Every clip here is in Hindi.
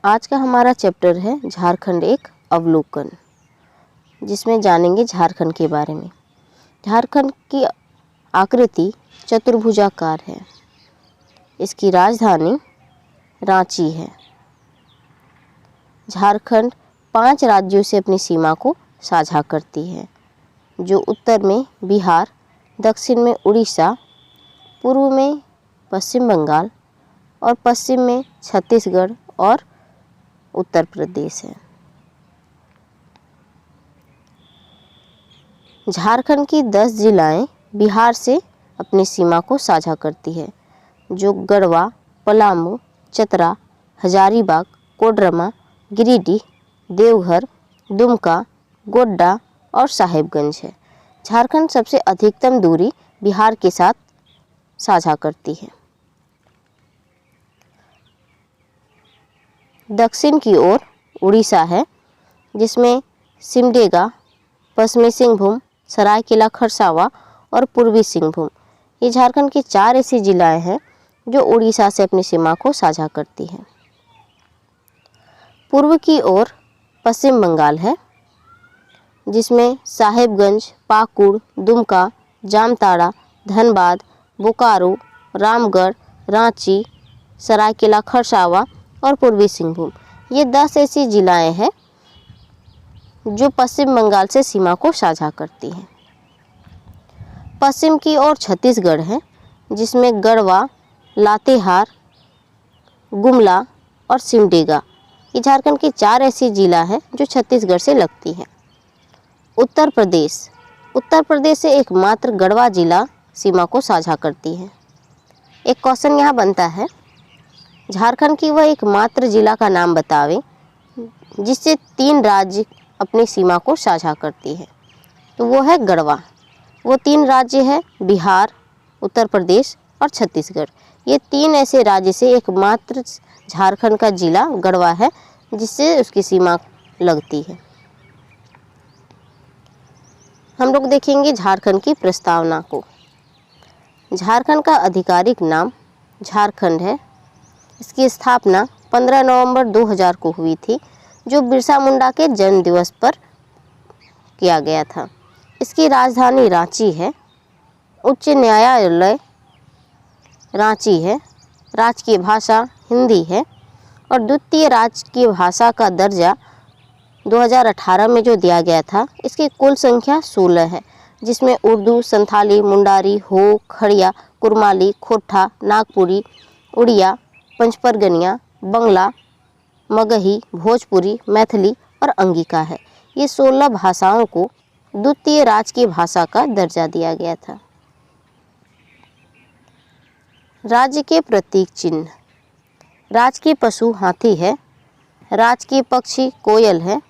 आज का हमारा चैप्टर है झारखंड एक अवलोकन, जिसमें जानेंगे झारखंड के बारे में। झारखंड की आकृति चतुर्भुजाकार है। इसकी राजधानी रांची है। झारखंड 5 राज्यों से अपनी सीमा को साझा करती है, जो उत्तर में बिहार, दक्षिण में उड़ीसा, पूर्व में पश्चिम बंगाल और पश्चिम में छत्तीसगढ़ और उत्तर प्रदेश है। झारखंड की 10 जिलाएं बिहार से अपनी सीमा को साझा करती है, जो गढ़वा, पलामू, चतरा, हजारीबाग, कोडरमा, गिरिडीह, देवघर, दुमका, गोड्डा और साहेबगंज है। झारखंड सबसे अधिकतम दूरी बिहार के साथ साझा करती है। दक्षिण की ओर उड़ीसा है, जिसमें सिमडेगा, पश्चिमी सिंहभूम, सरायकेला खरसावा और पूर्वी सिंहभूम, ये झारखंड की 4 ऐसी जिलाएं हैं जो उड़ीसा से अपनी सीमा को साझा करती हैं। पूर्व की ओर पश्चिम बंगाल है, जिसमें साहेबगंज, पाकुड़, दुमका, जामताड़ा, धनबाद, बोकारो, रामगढ़, रांची, सरायकेला खरसावा और पूर्वी सिंहभूम, ये 10 ऐसी जिलाएं हैं जो पश्चिम बंगाल से सीमा को साझा करती हैं। पश्चिम की ओर छत्तीसगढ़ है, जिसमें गढ़वा, लातेहार, गुमला और सिमडेगा, ये झारखंड की 4 ऐसी जिला है जो छत्तीसगढ़ से लगती हैं। उत्तर प्रदेश से एकमात्र गढ़वा जिला सीमा को साझा करती है। एक क्वेश्चन यहाँ बनता है, झारखंड की वह एकमात्र जिला का नाम बतावें जिससे 3 राज्य अपनी सीमा को साझा करती है। तो वो है गढ़वा। वो 3 राज्य है बिहार, उत्तर प्रदेश और छत्तीसगढ़। ये 3 ऐसे राज्य से एकमात्र झारखंड का जिला गढ़वा है जिससे उसकी सीमा लगती है। हम लोग देखेंगे झारखंड की प्रस्तावना को। झारखंड का आधिकारिक नाम झारखंड है। इसकी स्थापना 15 नवंबर 2000 को हुई थी, जो बिरसा मुंडा के जन्म दिवस पर किया गया था। इसकी राजधानी रांची है। उच्च न्यायालय रांची है। राजकीय भाषा हिंदी है और द्वितीय राजकीय भाषा का दर्जा 2018 में जो दिया गया था, इसकी कुल संख्या 16 है, जिसमें उर्दू, संथाली, मुंडारी, हो, खड़िया, कुरमाली, खोटा, नागपुरी, उड़िया, पंचपरगनिया, बंगला, मगही, भोजपुरी, मैथिली और अंगिका है। ये 16 भाषाओं को द्वितीय राजकीय भाषा का दर्जा दिया गया था। राज्य के प्रतीक चिन्ह। राजकीय पशु हाथी है। राजकीय पक्षी कोयल है।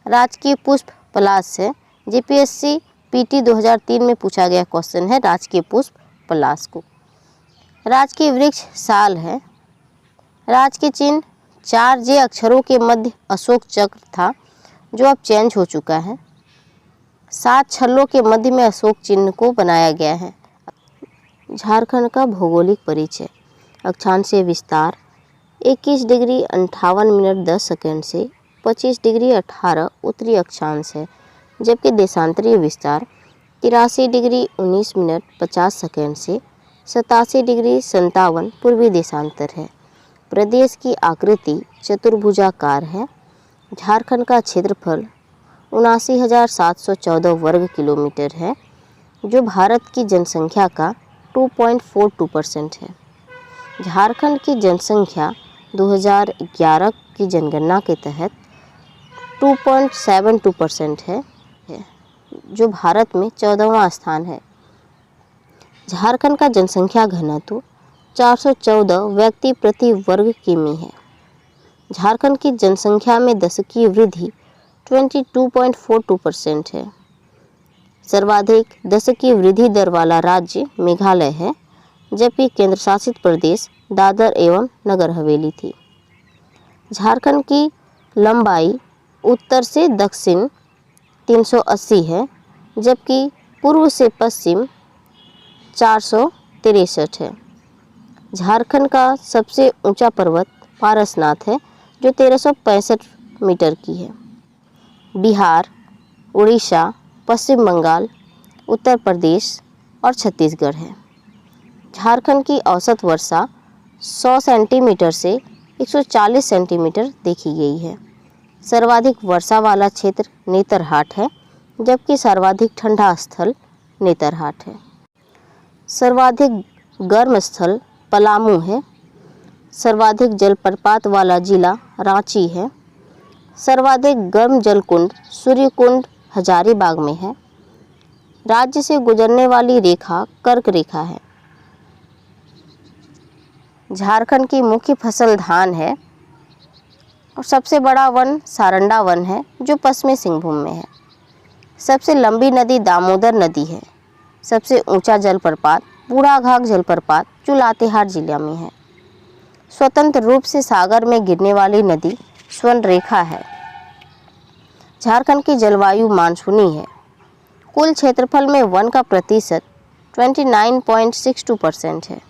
राजकीय पुष्प पलाश है। जीपीएससी पीटी 2003 में पूछा गया क्वेश्चन है राजकीय पुष्प पलाश को। राजकीय वृक्ष साल है। राजकीय चिन्ह 4 जे अक्षरों के मध्य अशोक चक्र था, जो अब चेंज हो चुका है। 7 छल्लों के मध्य में अशोक चिन्ह को बनाया गया है। झारखंड का भौगोलिक परिचय। अक्षांशीय विस्तार 21 डिग्री 58 मिनट 10 सेकंड से 25 डिग्री 18 उत्तरी अक्षांश है, जबकि देशांतरीय विस्तार 83 डिग्री 19 मिनट 50 सेकंड से 87 डिग्री 57 पूर्वी देशांतर है। प्रदेश की आकृति चतुर्भुजाकार है। झारखंड का क्षेत्रफल 79,714 वर्ग किलोमीटर है, जो भारत की जनसंख्या का 2.42% है। झारखंड की जनसंख्या 2011 की जनगणना के तहत 2.72% है, जो भारत में 14वां स्थान है। झारखंड का जनसंख्या घनत्व 414 व्यक्ति प्रति वर्ग किमी है। झारखंड की जनसंख्या में दशकीय वृद्धि 22.42% है। सर्वाधिक दशकीय वृद्धि दर वाला राज्य मेघालय है, जबकि केंद्र शासित प्रदेश दादर एवं नगर हवेली थी। झारखंड की लंबाई उत्तर से दक्षिण 380 है, जबकि पूर्व से पश्चिम 463 है। झारखंड का सबसे ऊंचा पर्वत पारसनाथ है, जो 1365 मीटर की है। बिहार, उड़ीसा, पश्चिम बंगाल, उत्तर प्रदेश और छत्तीसगढ़ है। झारखंड की औसत वर्षा 100 सेंटीमीटर से 140 सेंटीमीटर देखी गई है। सर्वाधिक वर्षा वाला क्षेत्र नेतरहाट है, जबकि सर्वाधिक ठंडा स्थल नेतरहाट है। सर्वाधिक गर्म स्थल पलामू है। सर्वाधिक जलप्रपात वाला जिला रांची है। सर्वाधिक गर्म जलकुंड सूर्यकुंड हजारीबाग में है। राज्य से गुजरने वाली रेखा कर्क रेखा है। झारखंड की मुख्य फसल धान है और सबसे बड़ा वन सारंडा वन है, जो पश्चिमी सिंहभूम में है। सबसे लंबी नदी दामोदर नदी है। सबसे ऊंचा जलप्रपात बूढ़ाघाघ जलप्रपात, जो लातेहार जिला में है। स्वतंत्र रूप से सागर में गिरने वाली नदी स्वर्ण रेखा है। झारखंड की जलवायु मानसूनी है। कुल क्षेत्रफल में वन का प्रतिशत 29.62% है।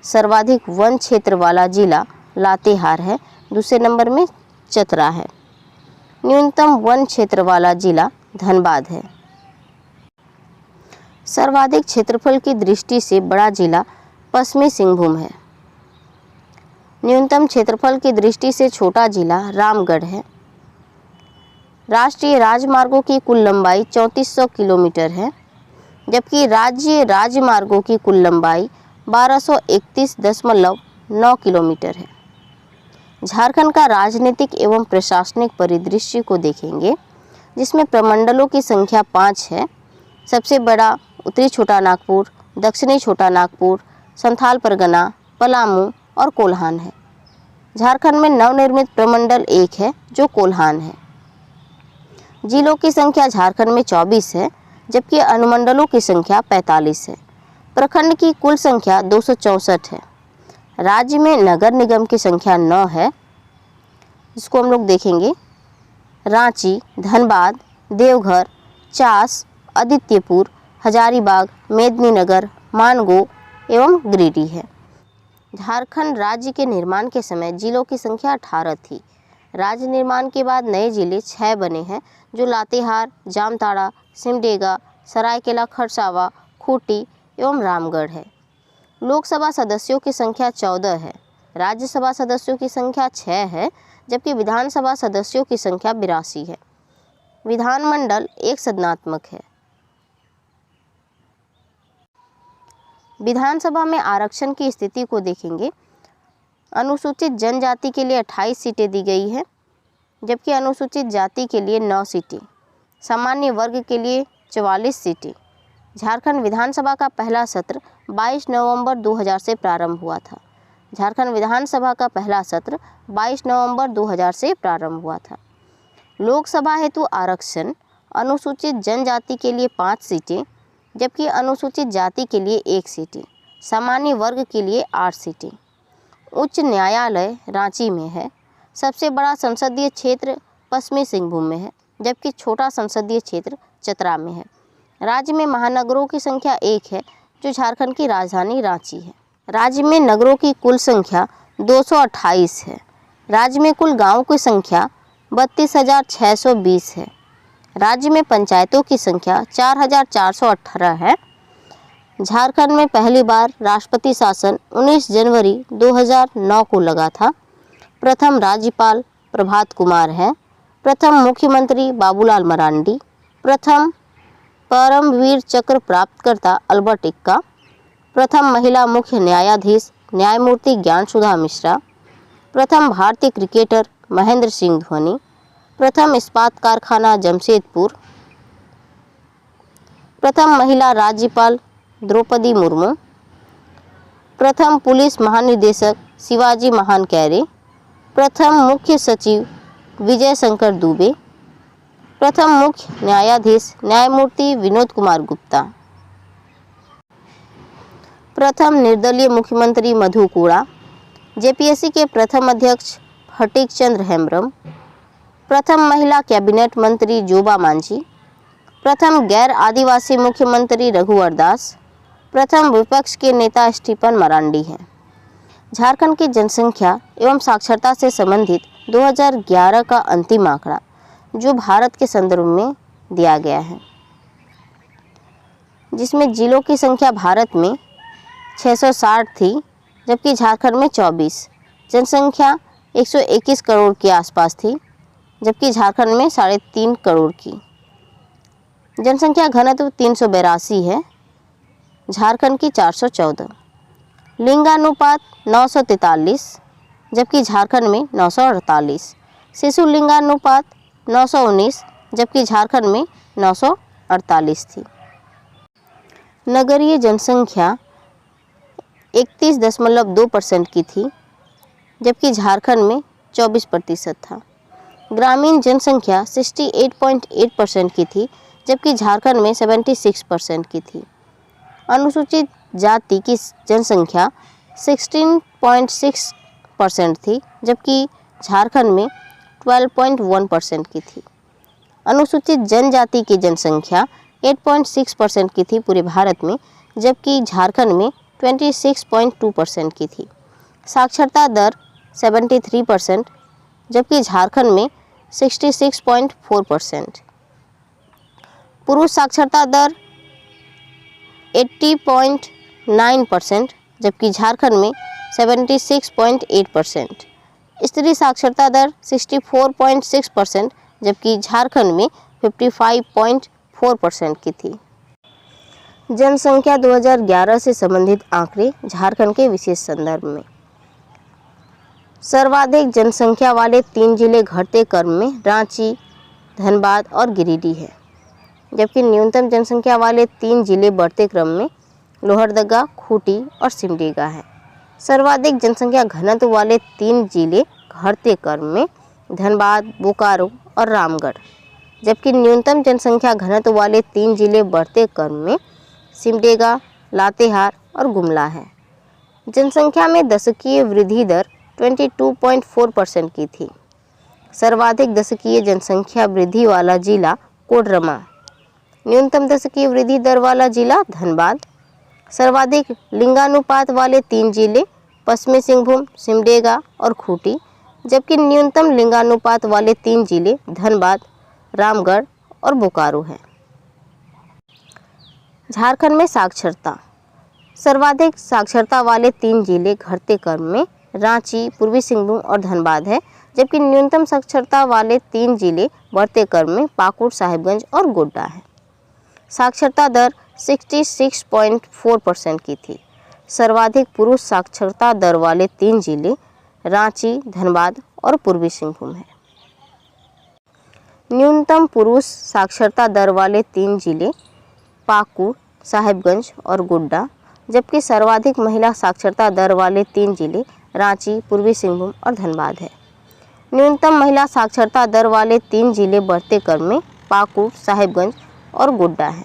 सर्वाधिक वन क्षेत्र वाला जिला लातेहार है। दूसरे नंबर में चतरा है। न्यूनतम वन क्षेत्र वाला जिला धनबाद है। सर्वाधिक क्षेत्रफल की दृष्टि से बड़ा जिला पश्चिमी सिंहभूम है। न्यूनतम क्षेत्रफल की दृष्टि से छोटा जिला रामगढ़ है। राष्ट्रीय राजमार्गों की कुल लंबाई 3400 किलोमीटर है, जबकि राज्य राजमार्गों की कुल लंबाई 1231.9 किलोमीटर है। झारखंड का राजनीतिक एवं प्रशासनिक परिदृश्य को देखेंगे, जिसमें प्रमंडलों की संख्या 5 है। सबसे बड़ा उत्तरी छोटा नागपुर, दक्षिणी छोटा नागपुर, संथाल परगना, पलामू और कोल्हान है। झारखंड में नवनिर्मित प्रमंडल 1 है, जो कोल्हान है। जिलों की संख्या झारखंड में 24 है, जबकि अनुमंडलों की संख्या 45 है। प्रखंड की कुल संख्या 264 है। राज्य में नगर निगम की संख्या 9 है, जिसको हम लोग देखेंगे। रांची, धनबाद, देवघर, चास, आदित्यपुर, हजारीबाग, मेदिनीनगर, मानगो एवं गिरिडीह है। झारखंड राज्य के निर्माण के समय जिलों की संख्या 18 थी। राज्य निर्माण के बाद नए जिले 6 बने हैं, जो लातेहार, जामताड़ा, सिमडेगा, सरायकेला खरसावा, खूंटी एवं रामगढ़ है। लोकसभा सदस्यों की संख्या 14 है। राज्यसभा सदस्यों की संख्या 6 है, जबकि विधानसभा सदस्यों की संख्या 82 है। विधानमंडल एक सदनात्मक है। विधानसभा में आरक्षण की स्थिति को देखेंगे। अनुसूचित जनजाति के लिए 28 सीटें दी गई है, जबकि अनुसूचित जाति के लिए 9 सीटें, सामान्य वर्ग के लिए 44 सीटें। झारखंड विधानसभा का पहला सत्र 22 नवंबर 2000 से प्रारंभ हुआ था। झारखंड विधानसभा का पहला सत्र 22 नवंबर 2000 से प्रारंभ हुआ था। लोकसभा हेतु आरक्षण अनुसूचित जनजाति के लिए 5 सीटें, जबकि अनुसूचित जाति के लिए 1 सीटें, सामान्य वर्ग के लिए 8 सीटें। उच्च न्यायालय रांची में है। सबसे बड़ा संसदीय क्षेत्र पश्चिमी सिंहभूम में है, जबकि छोटा संसदीय क्षेत्र चतरा में है। राज्य में महानगरों की संख्या 1 है, जो झारखंड की राजधानी रांची है। राज्य में नगरों की कुल संख्या 228 है। राज्य में कुल गांवों की संख्या 32,620 है। राज्य में पंचायतों की संख्या 4,418 है। झारखंड में पहली बार राष्ट्रपति शासन 19 जनवरी 2009 को लगा था। प्रथम राज्यपाल प्रभात कुमार हैं। प्रथम मुख्यमंत्री बाबूलाल मरांडी। प्रथम परमवीर चक्र प्राप्तकर्ता अल्बर्ट एक्का। प्रथम महिला मुख्य न्यायाधीश न्यायमूर्ति ज्ञानसुधा मिश्रा। प्रथम भारतीय क्रिकेटर महेंद्र सिंह धोनी। प्रथम इस्पात कारखाना जमशेदपुर। प्रथम महिला राज्यपाल द्रौपदी मुर्मू। प्रथम पुलिस महानिदेशक शिवाजी महान कैरे। प्रथम मुख्य सचिव विजय शंकर दुबे। प्रथम मुख्य न्यायाधीश न्यायमूर्ति विनोद कुमार गुप्ता। प्रथम निर्दलीय मुख्यमंत्री मधु कोड़ा। जेपीएससी के प्रथम अध्यक्ष फटीक चंद्र हेम्ब्रम। प्रथम महिला कैबिनेट मंत्री जोबा मांझी। प्रथम गैर आदिवासी मुख्यमंत्री रघुवर दास। प्रथम विपक्ष के नेता स्टीफन मरांडी हैं। झारखंड की जनसंख्या एवं साक्षरता से संबंधित 2011 का अंतिम आंकड़ा जो भारत के संदर्भ में दिया गया है, जिसमें जिलों की संख्या भारत में 660 थी, जबकि झारखंड में 24। जनसंख्या 121 करोड़ के आसपास थी, जबकि झारखंड में 3.5 करोड़ की। जनसंख्या घनत्व 382 है, झारखंड की 414। लिंगानुपात 943, जबकि झारखंड में 948। शिशु लिंगानुपात 919, जबकि झारखंड में 948 थी। नगरीय जनसंख्या 31.2% की थी, जबकि झारखंड में 24% था। ग्रामीण जनसंख्या 68.8% की थी, जबकि झारखंड में 76% की थी। अनुसूचित जाति की जनसंख्या 16.6% थी, जबकि झारखंड में 12.1% की थी। अनुसूचित जनजाति की जनसंख्या 8.6% की थी पूरे भारत में, जबकि झारखंड में 26.2% की थी। साक्षरता दर 73%, जबकि झारखंड में 66.4%। पुरुष साक्षरता दर 80.9%, जबकि झारखंड में 76.8%। स्त्री साक्षरता दर 64.6%, जबकि झारखंड में 55.4% की थी। जनसंख्या 2011 से संबंधित आंकड़े झारखंड के विशेष संदर्भ में। सर्वाधिक जनसंख्या वाले 3 जिले घटते क्रम में रांची, धनबाद और गिरिडीह है, जबकि न्यूनतम जनसंख्या वाले 3 जिले बढ़ते क्रम में लोहरदगा, खूंटी और सिमडेगा है। सर्वाधिक जनसंख्या घनत्व वाले 3 जिले घटते क्रम में धनबाद, बोकारो और रामगढ़, जबकि न्यूनतम जनसंख्या घनत्व वाले 3 जिले बढ़ते क्रम में सिमडेगा, लातेहार और गुमला है। जनसंख्या में दशकीय वृद्धि दर 22.4% की थी। सर्वाधिक दशकीय जनसंख्या वृद्धि वाला जिला कोडरमा, न्यूनतम दशकीय वृद्धि दर वाला जिला धनबाद। सर्वाधिक लिंगानुपात वाले 3 जिले पश्चिमी सिंहभूम, सिमडेगा और खूंटी, जबकि न्यूनतम लिंगानुपात वाले 3 जिले धनबाद, रामगढ़ और बोकारो है। झारखंड में साक्षरता। सर्वाधिक साक्षरता वाले 3 जिले घटते क्रम में रांची, पूर्वी सिंहभूम और धनबाद है, जबकि न्यूनतम साक्षरता वाले 3 जिले बढ़ते क्रम में पाकुड़, साहिबगंज और गोड्डा है। साक्षरता दर 66.4% की थी। सर्वाधिक पुरुष साक्षरता दर वाले 3 जिले रांची, धनबाद और पूर्वी सिंहभूम है। न्यूनतम पुरुष साक्षरता दर वाले 3 जिले पाकुड़, साहिबगंज और गोड्डा, जबकि सर्वाधिक महिला साक्षरता दर वाले 3 जिले रांची, पूर्वी सिंहभूम और धनबाद है। न्यूनतम महिला साक्षरता दर वाले 3 जिले बढ़ते क्रम में पाकुड़, साहिबगंज और गोड्डा है।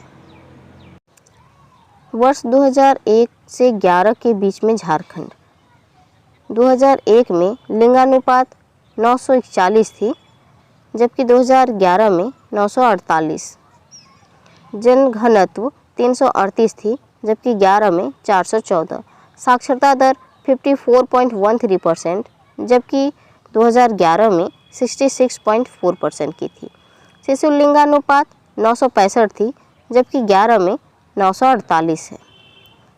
वर्ष 2001 से 11 के बीच में झारखंड 2001 में लिंगानुपात 941 थी, जबकि 2011 में 948। जनघनत्व 338 थी, जबकि 11 में 414। साक्षरता दर 54.13%, जबकि 2011 में 66.4% की थी। शिशु लिंगानुपात 965 थी, जबकि 11 में 948 है।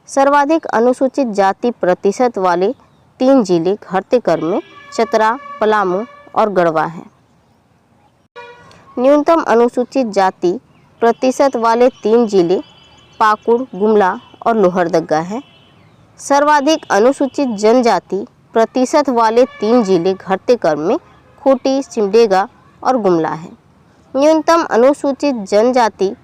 सर्वाधिक अनुसूचित जाति प्रतिशत वाले 3 जिले घटते क्रम में चतरा, पलामू और गढ़वा है। न्यूनतम अनुसूचित जाति प्रतिशत वाले 3 जिले पाकुड़, गुमला और लोहरदगा है। सर्वाधिक अनुसूचित जनजाति प्रतिशत वाले 3 जिले घटते क्रम में खूंटी, सिमडेगा और गुमला है। न्यूनतम अनुसूचित जनजाति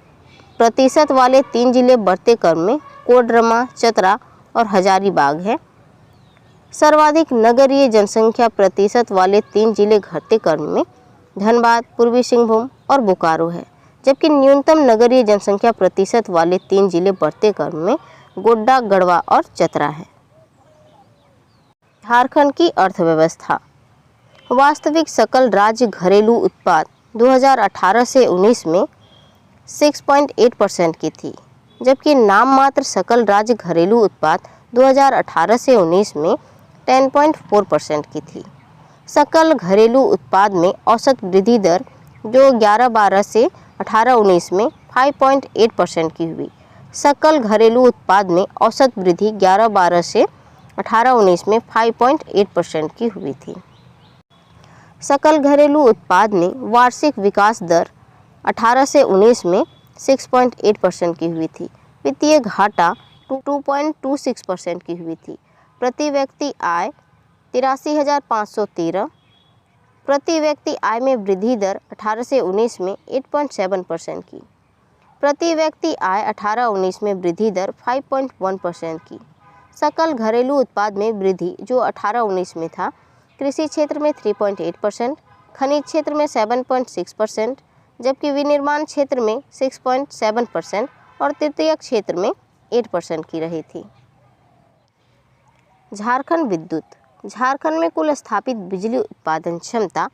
प्रतिशत वाले 3 जिले बढ़ते क्रम में कोडरमा, चतरा और हजारीबाग है। सर्वाधिक नगरीय जनसंख्या प्रतिशत वाले 3 जिले घटते क्रम में धनबाद, पूर्वी सिंहभूम और बोकारो है, जबकि न्यूनतम नगरीय जनसंख्या प्रतिशत वाले 3 जिले बढ़ते क्रम में गोड्डा, गढ़वा और चतरा है। झारखंड की अर्थव्यवस्था। वास्तविक सकल राज्य घरेलू उत्पाद 2018 से 19 में 6.8% की थी, जबकि नाम मात्र सकल राज्य घरेलू उत्पाद 2018 से 19 में 10.4% की थी। सकल घरेलू उत्पाद में औसत वृद्धि दर जो 11-12 से 18-19 में 5.8% की हुई। सकल घरेलू उत्पाद में औसत वृद्धि 11-12 से 18-19 में 5.8% की हुई थी। सकल घरेलू उत्पाद में वार्षिक विकास दर 18 से 19 में 6.8% की हुई थी। वित्तीय घाटा 2.26% की हुई थी। प्रति व्यक्ति आय 83,513। प्रति व्यक्ति आय में वृद्धि दर 18 से 19 में 8.7% की। प्रति व्यक्ति आय 18-19 में वृद्धि दर 5.1% की। सकल घरेलू उत्पाद में वृद्धि जो 18-19 में था, कृषि क्षेत्र में 3.8%, खनिज क्षेत्र में 7.6%, जबकि विनिर्माण क्षेत्र में 6.7% और तृतीयक क्षेत्र में 8% की रही थी। झारखंड विद्युत। झारखंड में कुल स्थापित बिजली उत्पादन क्षमता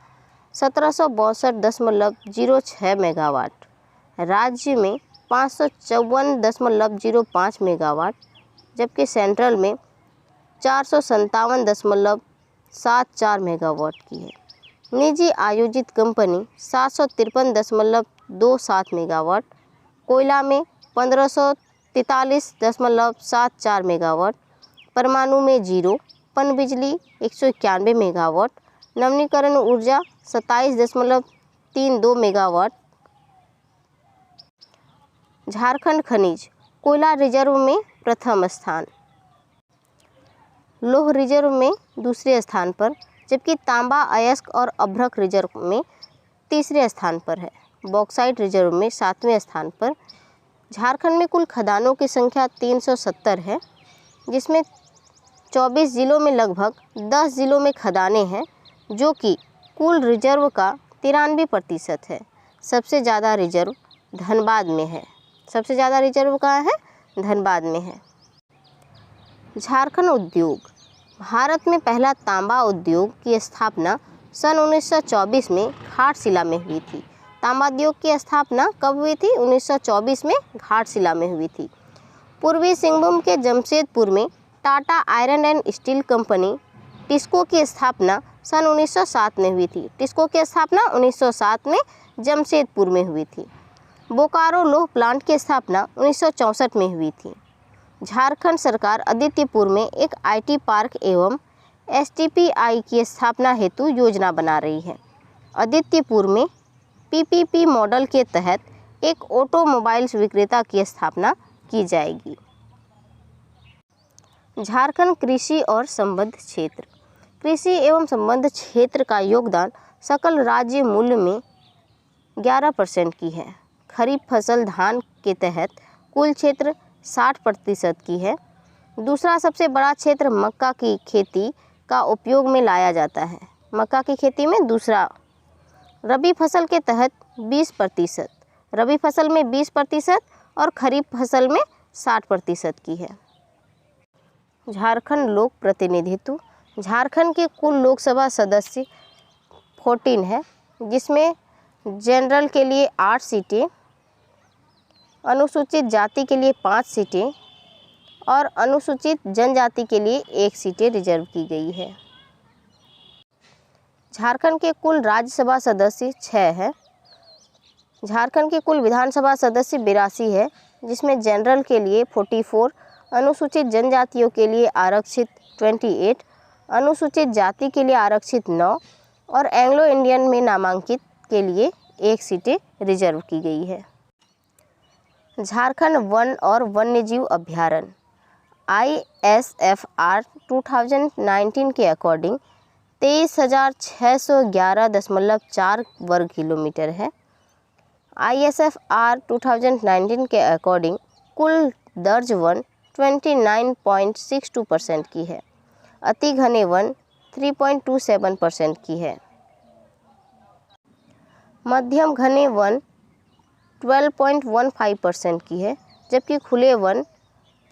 1762.06 मेगावाट, राज्य में 554.05 मेगावाट, जबकि सेंट्रल में 457.74 मेगावाट की है। निजी आयोजित कंपनी 753.27 मेगावाट, कोयला में 1543.74 मेगावाट, परमाणु में 0, पनबिजली 191 मेगावाट, नवीनीकरण ऊर्जा 27.32 मेगावाट। झारखंड खनिज। कोयला रिजर्व में प्रथम स्थान, लौह रिजर्व में दूसरे स्थान पर, जबकि तांबा, अयस्क और अभ्रक रिजर्व में तीसरे स्थान पर है। बॉक्साइट रिजर्व में 7वें स्थान पर। झारखंड में कुल खदानों की संख्या 370 है, जिसमें 24 जिलों में लगभग 10 जिलों में खदानें हैं, जो कि कुल रिजर्व का 93% है। सबसे ज़्यादा रिजर्व धनबाद में है। सबसे ज़्यादा रिजर्व कहाँ है? धनबाद में है। झारखंड उद्योग। भारत में पहला तांबा उद्योग की स्थापना सन 1924 में घाटशिला में हुई थी। तांबा उद्योग की स्थापना कब हुई थी? 1924 में घाटशिला में हुई थी। पूर्वी सिंहभूम के जमशेदपुर में Tata iron and steel company TISCO की स्थापना सन 1907 में हुई थी। टिस्को की स्थापना 1907 में जमशेदपुर में हुई थी। बोकारो लौह प्लांट की स्थापना 1964 में हुई थी। झारखंड सरकार आदित्यपुर में एक आईटी पार्क एवं एसटीपीआई की स्थापना हेतु योजना बना रही है। आदित्यपुर में पीपीपी मॉडल के तहत एक ऑटोमोबाइल्स विक्रेता की स्थापना की जाएगी। झारखंड कृषि और संबद्ध क्षेत्र। कृषि एवं संबद्ध क्षेत्र का योगदान सकल राज्य मूल्य में 11% की है। खरीफ फसल धान के तहत कुल क्षेत्र 60% की है। दूसरा सबसे बड़ा क्षेत्र मक्का की खेती का उपयोग में लाया जाता है। मक्का की खेती में दूसरा। रबी फसल के तहत 20%, रबी फसल में 20% और खरीफ फसल में 60% की है। झारखंड लोक प्रतिनिधित्व। झारखंड के कुल लोकसभा सदस्य 14 है, जिसमें जनरल के लिए 8 सीटें, अनुसूचित जाति के लिए 5 सीटें और अनुसूचित जनजाति के लिए 1 सीटें रिजर्व की गई है। झारखंड के कुल राज्यसभा सदस्य 6 हैं। झारखंड के कुल विधानसभा सदस्य 82 है, जिसमें जनरल के लिए 44, अनुसूचित जनजातियों के लिए आरक्षित 28, अनुसूचित जाति के लिए आरक्षित 9 और एंग्लो इंडियन में नामांकित के लिए 1 सीटें रिजर्व की गई है। झारखंड वन और वन्यजीव अभ्यारण्य। ISFR 2019 के अकॉर्डिंग 23,611.4 वर्ग किलोमीटर है। ISFR 2019 के अकॉर्डिंग कुल दर्ज वन 29.62% की है। अति घने वन 3.27% की है। मध्यम घने वन 12.15% की है, जबकि खुले वन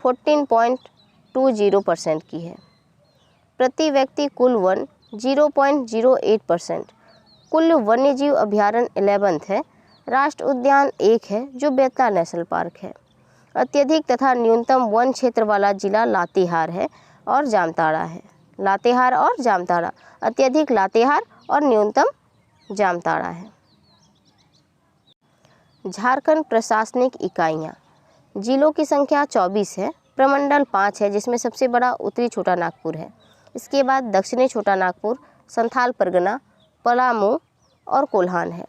14.20% की है। प्रति व्यक्ति कुल वन 0.08%। कुल वन्यजीव अभ्यारण्य 11 है। राष्ट्र उद्यान 1 है, जो बेतला नेशनल पार्क है। अत्यधिक तथा न्यूनतम वन क्षेत्र वाला जिला लातेहार है और जामताड़ा है। लातेहार और जामताड़ा। अत्यधिक लातेहार और न्यूनतम जामताड़ा है। झारखंड प्रशासनिक इकाइयाँ। जिलों की संख्या 24 है। प्रमंडल 5 है, जिसमें सबसे बड़ा उत्तरी छोटा नागपुर है। इसके बाद दक्षिणी छोटा नागपुर, संथाल परगना, पलामू और कोल्हान है।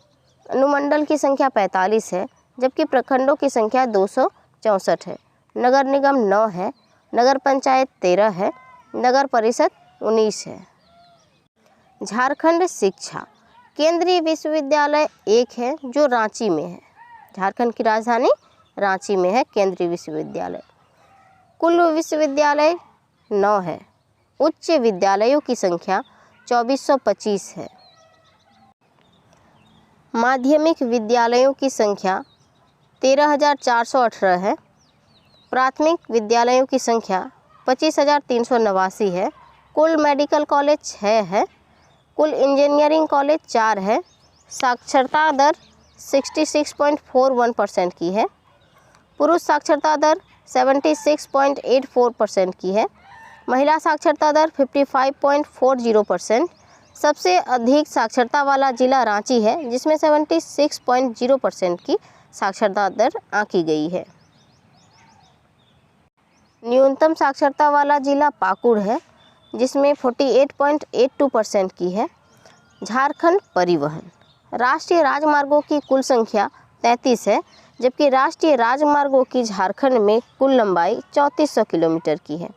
अनुमंडल की संख्या 45 है, जबकि प्रखंडों की संख्या 264 है। नगर निगम 9 है, नगर पंचायत 13 है, नगर परिषद 19 है। झारखंड शिक्षा। केंद्रीय विश्वविद्यालय 1 है, जो रांची में है। झारखंड की राजधानी रांची में है केंद्रीय विश्वविद्यालय। कुल विश्वविद्यालय 9 है। उच्च विद्यालयों की संख्या 2425 है। माध्यमिक विद्यालयों की संख्या 13,418 है। प्राथमिक विद्यालयों की संख्या 25,389 है। कुल मेडिकल कॉलेज 6 है। कुल इंजीनियरिंग कॉलेज 4 है। साक्षरता दर 66.41% की है। पुरुष साक्षरता दर 76.84% की है। महिला साक्षरता दर 55.40%। सबसे अधिक साक्षरता वाला जिला रांची है, जिसमें 76.0% की साक्षरता दर आंकी गई है। न्यूनतम साक्षरता वाला जिला पाकुड़ है, जिसमें 48.82% की है। झारखंड परिवहन। राष्ट्रीय राजमार्गों की कुल संख्या 33 है, जबकि राष्ट्रीय राजमार्गों की झारखंड में कुल लंबाई 3400 किलोमीटर की है।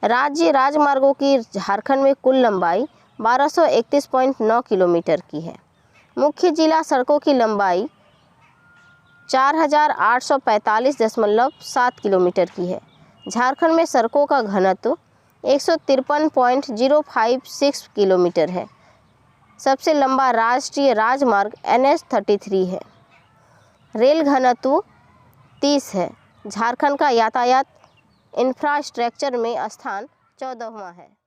राज्य राजमार्गों की झारखंड में कुल लंबाई 1231.9 किलोमीटर की है। मुख्य जिला सड़कों की लंबाई 4845.7 किलोमीटर की है। झारखंड में सड़कों का घनत्व 153.056 किलोमीटर है। सबसे लंबा राष्ट्रीय राजमार्ग NH-33 है। रेल घनत्व 30 है। झारखंड का यातायात इंफ्रास्ट्रक्चर में स्थान 14वां है।